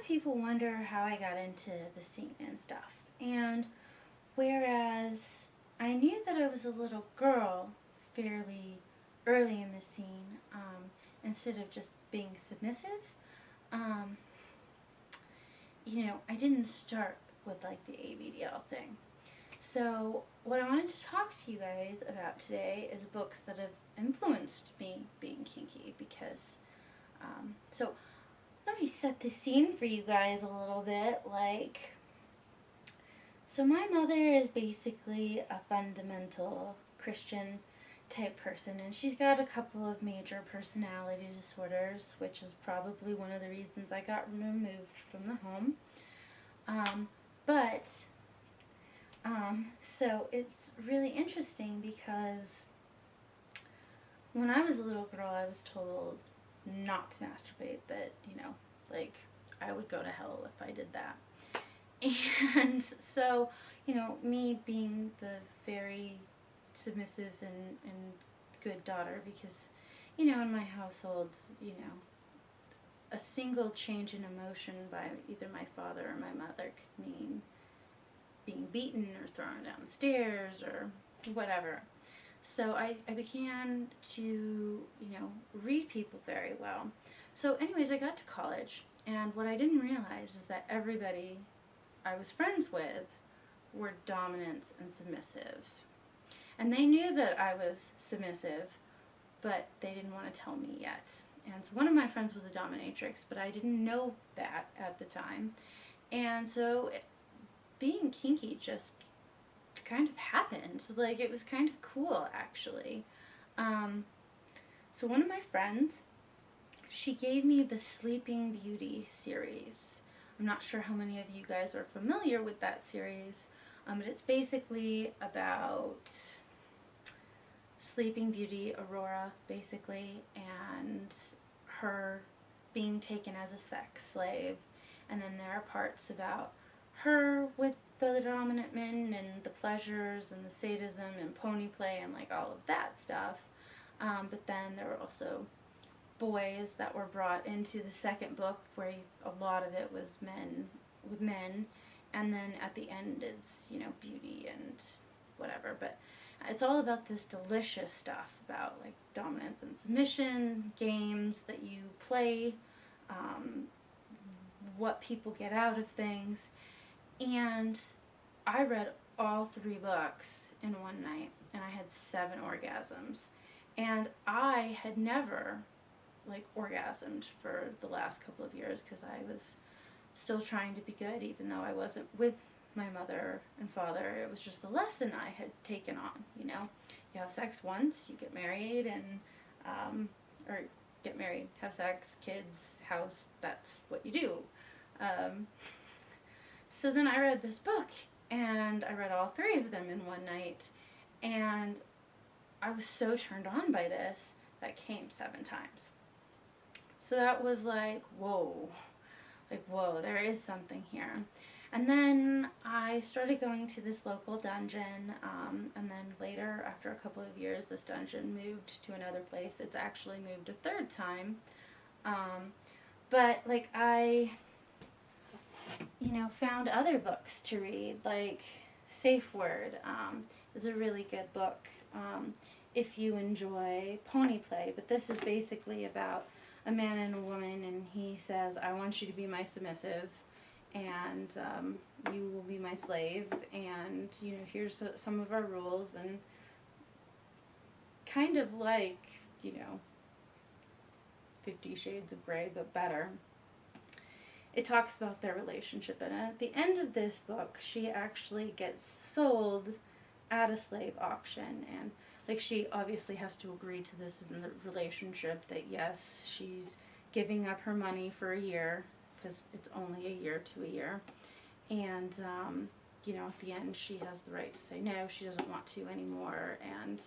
people wonder how I got into the scene and stuff. And whereas I knew that I was a little girl fairly early in the scene, instead of just being submissive, um, I didn't start with like the abdl thing. So what I wanted to talk to you guys about today is books that have influenced me being kinky, because so let me set the scene for you guys a little bit. So my mother is basically a fundamental Christian type person, and she's got a couple of major personality disorders, which is probably one of the reasons I got removed from the home. But so it's really interesting because when I was a little girl, I was told not to masturbate, that, I would go to hell if I did that. And so, me being the very submissive and good daughter, because, in my households, a single change in emotion by either my father or my mother could mean being beaten or thrown down the stairs or whatever. So I began to, read people very well. So anyways, I got to college, and what I didn't realize is that everybody I was friends with were dominants and submissives. And they knew that I was submissive, but they didn't want to tell me yet. And so one of my friends was a dominatrix, but I didn't know that at the time. And so being kinky just kind of happened. It was kind of cool, actually. So one of my friends, she gave me the Sleeping Beauty series. I'm not sure how many of you guys are familiar with that series, but it's basically about Sleeping Beauty, Aurora, basically, and her being taken as a sex slave. And then there are parts about her with the dominant men and the pleasures and the sadism and pony play and all of that stuff. But then there were also boys that were brought into the second book, where a lot of it was men with men, and then at the end it's beauty and whatever. But it's all about this delicious stuff about dominance and submission, games that you play, what people get out of things. And I read all 3 books in one night, and I had 7 orgasms. And I had never orgasmed for the last couple of years, because I was still trying to be good, even though I wasn't with my mother and father. It was just a lesson I had taken on. You have sex once, you get married, and or get married, have sex, kids, house, that's what you do. So then I read this book, and I read all 3 of them in one night, and I was so turned on by this that came 7 times. So that was whoa, there is something here. And then I started going to this local dungeon, and then later, after a couple of years, this dungeon moved to another place. It's actually moved a 3rd time. But I found other books to read, Safe Word is a really good book if you enjoy pony play. But this is basically about a man and a woman, and he says, I want you to be my submissive, and you will be my slave, and here's some of our rules, and kind of 50 Shades of Grey, but better. It talks about their relationship, and at the end of this book, she actually gets sold at a slave auction, and she obviously has to agree to this in the relationship, that yes, she's giving up her money for a year, because it's only a year to a year, and at the end she has the right to say no, she doesn't want to anymore, and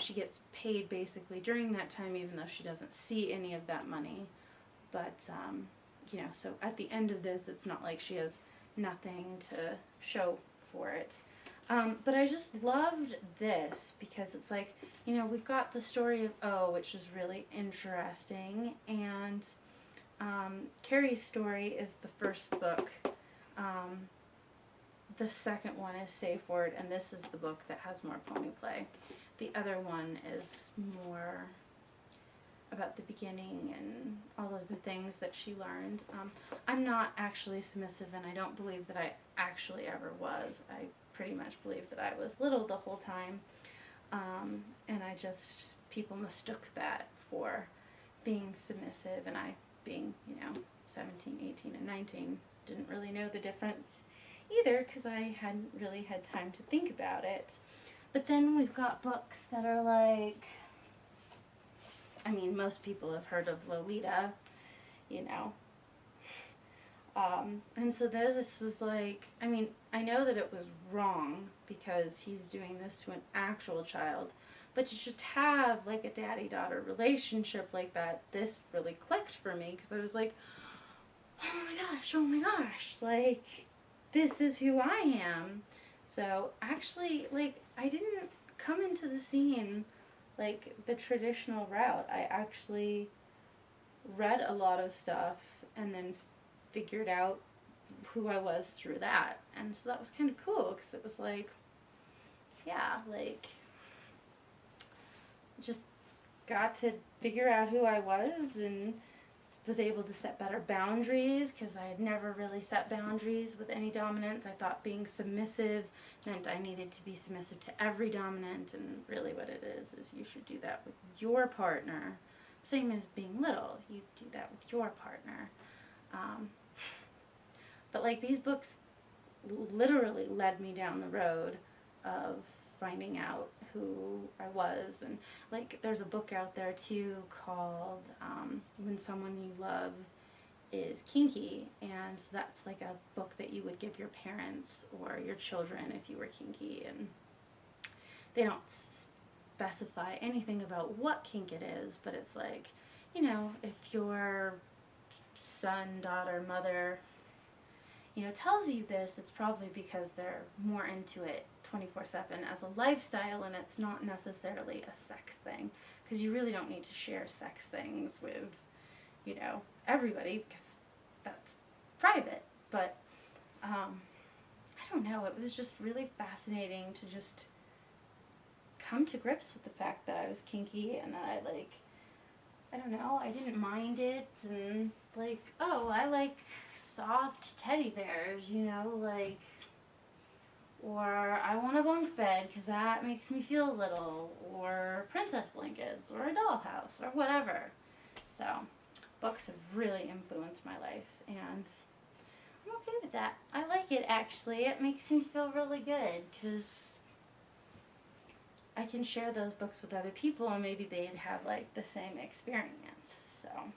she gets paid basically during that time, even though she doesn't see any of that money. But so at the end of this, it's not like she has nothing to show for it. But I just loved this, because it's we've got the story of O, which is really interesting, and Carrie's Story is the first book. The second one is Safe Word, and this is the book that has more pony play. The other one is more about the beginning and all of the things that she learned. I'm not actually submissive, and I don't believe that I actually ever was. I pretty much believe that I was little the whole time, and people mistook that for being submissive, and I, being, 17, 18, and 19, didn't really know the difference either, because I hadn't really had time to think about it. But then we've got books that are like, most people have heard of Lolita, and so this was like, I know that it was wrong because he's doing this to an actual child, but to just have like a daddy-daughter relationship like that, this really clicked for me, because I was like, oh my gosh, like, this is who I am. So actually, like, I didn't come into the scene like the traditional route. I actually read a lot of stuff and then figured out who I was through that. And so that was kind of cool, because it was like, yeah, like, just got to figure out who I was, and was able to set better boundaries, because I had never really set boundaries with any dominance. I thought being submissive meant I needed to be submissive to every dominant, and really what it is you should do that with your partner. Same as being little, you do that with your partner. But like, these books literally led me down the road of finding out who I was. And like, there's a book out there too called When Someone You Love Is Kinky, and so that's like a book that you would give your parents or your children if you were kinky, and they don't specify anything about what kink it is, but it's like, if your son, daughter, mother, tells you this, it's probably because they're more into it 24/7 as a lifestyle, and it's not necessarily a sex thing, because you really don't need to share sex things with, everybody, because that's private. But I don't know, it was just really fascinating to just come to grips with the fact that I was kinky, and that I didn't mind it, and like, oh, I like soft teddy bears, like, or I want a bunk bed because that makes me feel little, or princess blankets, or a dollhouse, or whatever. So, books have really influenced my life, and I'm okay with that. I like it, actually. It makes me feel really good, because I can share those books with other people, and maybe they'd have like the same experience. So